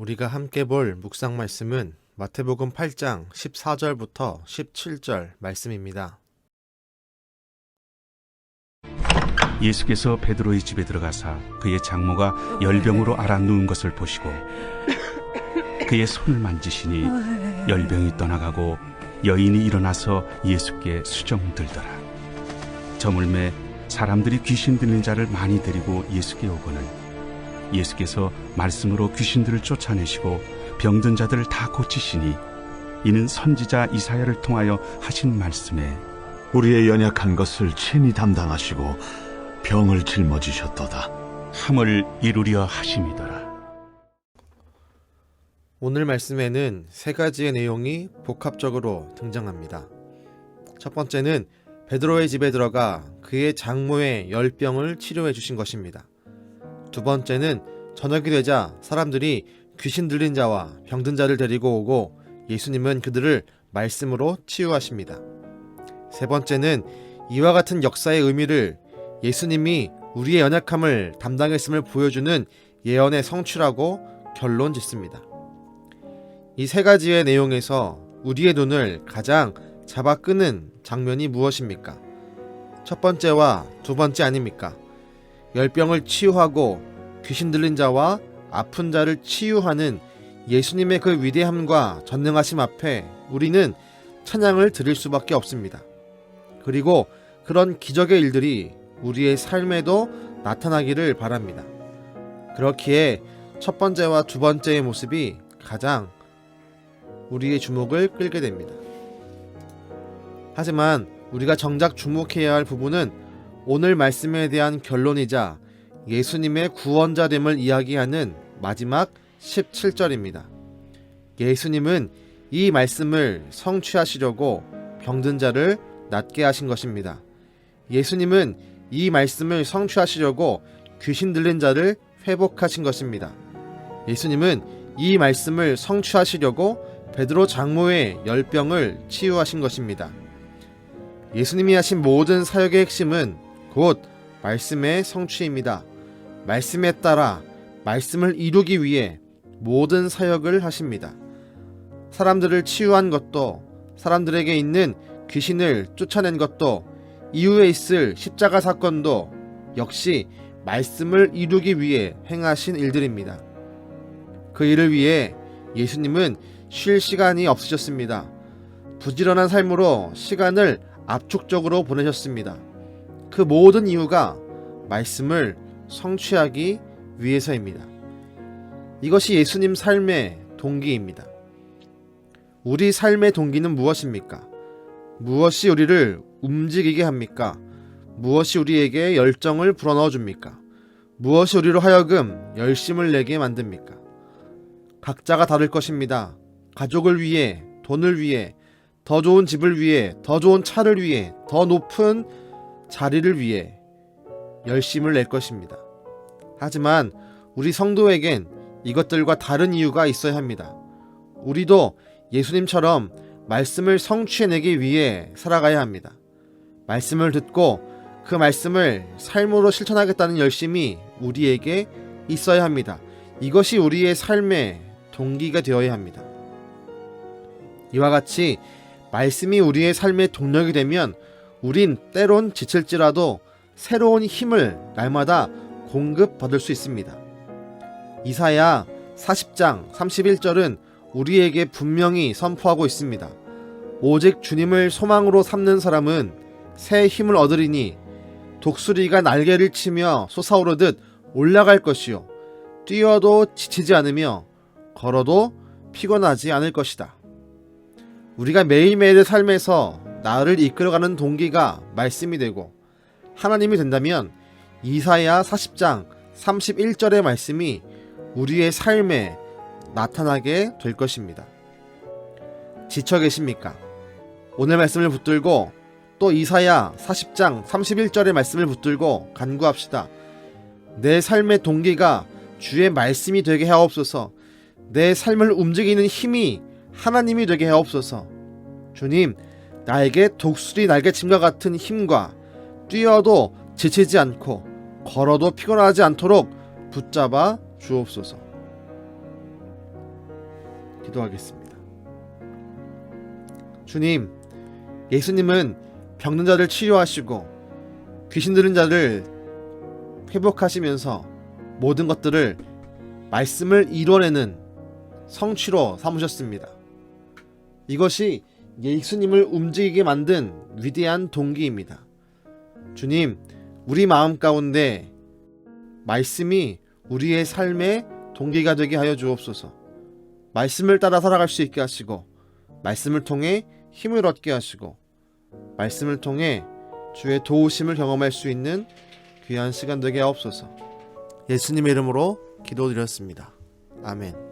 우리가 함께 볼 묵상 말씀은 마태복음 8장 14절부터 17절 말씀입니다. 예수께서 베드로의 집에 들어가사 그의 장모가 열병으로 앓아 누운 것을 보시고 그의 손을 만지시니 열병이 떠나가고 여인이 일어나서 예수께 수정들더라. 저물매 사람들이 귀신 들린 자를 많이 데리고 예수께 오거늘 예수께서 말씀으로 귀신들을 쫓아내시고 병든 자들을 다 고치시니 이는 선지자 이사야를 통하여 하신 말씀에 우리의 연약한 것을 친히 담당하시고 병을 짊어지셨도다 함을 이루려 하심이더라. 오늘 말씀에는 세 가지의 내용이 복합적으로 등장합니다. 첫 번째는 베드로의 집에 들어가 그의 장모의 열병을 치료해 주신 것입니다. 두 번째는 저녁이 되자 사람들이 귀신 들린 자와 병든 자를 데리고 오고 예수님은 그들을 말씀으로 치유하십니다. 세 번째는 이와 같은 역사의 의미를 예수님이 우리의 연약함을 담당했음을 보여주는 예언의 성취라고 결론 짓습니다. 이 세 가지의 내용에서 우리의 눈을 가장 잡아 끄는 장면이 무엇입니까? 첫 번째와 두 번째 아닙니까? 열병을 치유하고 귀신 들린 자와 아픈 자를 치유하는 예수님의 그 위대함과 전능하심 앞에 우리는 찬양을 드릴 수밖에 없습니다. 그리고 그런 기적의 일들이 우리의 삶에도 나타나기를 바랍니다. 그렇기에 첫 번째와 두 번째의 모습이 가장 우리의 주목을 끌게 됩니다. 하지만 우리가 정작 주목해야 할 부분은 오늘 말씀에 대한 결론이자 예수님의 구원자됨을 이야기하는 마지막 17절입니다. 예수님은 이 말씀을 성취하시려고 병든 자를 낫게 하신 것입니다. 예수님은 이 말씀을 성취하시려고 귀신 들린 자를 회복하신 것입니다. 예수님은 이 말씀을 성취하시려고 베드로 장모의 열병을 치유하신 것입니다. 예수님이 하신 모든 사역의 핵심은 곧 말씀의 성취입니다. 말씀에 따라 말씀을 이루기 위해 모든 사역을 하십니다. 사람들을 치유한 것도, 사람들에게 있는 귀신을 쫓아낸 것도, 이후에 있을 십자가 사건도 역시 말씀을 이루기 위해 행하신 일들입니다. 그 일을 위해 예수님은 쉴 시간이 없으셨습니다. 부지런한 삶으로 시간을 압축적으로 보내셨습니다. 그 모든 이유가 말씀을 성취하기 위해서입니다. 이것이 예수님 삶의 동기입니다. 우리 삶의 동기는 무엇입니까? 무엇이 우리를 움직이게 합니까? 무엇이 우리에게 열정을 불어넣어 줍니까? 무엇이 우리로 하여금 열심을 내게 만듭니까? 각자가 다를 것입니다. 가족을 위해, 돈을 위해, 더 좋은 집을 위해, 더 좋은 차를 위해, 더 높은 자리를 위해 열심을 낼 것입니다. 하지만 우리 성도에겐 이것들과 다른 이유가 있어야 합니다. 우리도 예수님처럼 말씀을 성취해내기 위해 살아가야 합니다. 말씀을 듣고 그 말씀을 삶으로 실천하겠다는 열심이 우리에게 있어야 합니다. 이것이 우리의 삶의 동기가 되어야 합니다. 이와 같이 말씀이 우리의 삶의 동력이 되면 우린 때론 지칠지라도 새로운 힘을 날마다 공급받을 수 있습니다. 이사야 40장 31절은 우리에게 분명히 선포하고 있습니다. 오직 주님을 소망으로 삼는 사람은 새 힘을 얻으리니 독수리가 날개를 치며 솟아오르듯 올라갈 것이요 뛰어도 지치지 않으며 걸어도 피곤하지 않을 것이다. 우리가 매일매일의 삶에서 나를 이끌어가는 동기가 말씀이 되고 하나님이 된다면 이사야 40장 31절의 말씀이 우리의 삶에 나타나게 될 것입니다. 지쳐 계십니까? 오늘 말씀을 붙들고 또 이사야 40장 31절의 말씀을 붙들고 간구합시다. 내 삶의 동기가 주의 말씀이 되게 하옵소서. 내 삶을 움직이는 힘이 하나님이 되게 하옵소서. 주님, 나에게 독수리 날개침과 같은 힘과 뛰어도 지치지 않고 걸어도 피곤하지 않도록 붙잡아 주옵소서. 기도하겠습니다. 주님, 예수님은 병든 자를 치료하시고 귀신 들린 자를 회복하시면서 모든 것들을 말씀을 이뤄내는 성취로 삼으셨습니다. 이것이 예수님을 움직이게 만든 위대한 동기입니다. 주님, 우리 마음 가운데 말씀이 우리의 삶의 동기가 되게 하여 주옵소서. 말씀을 따라 살아갈 수 있게 하시고, 말씀을 통해 힘을 얻게 하시고, 말씀을 통해 주의 도우심을 경험할 수 있는 귀한 시간 되게 하옵소서. 예수님의 이름으로 기도드렸습니다. 아멘.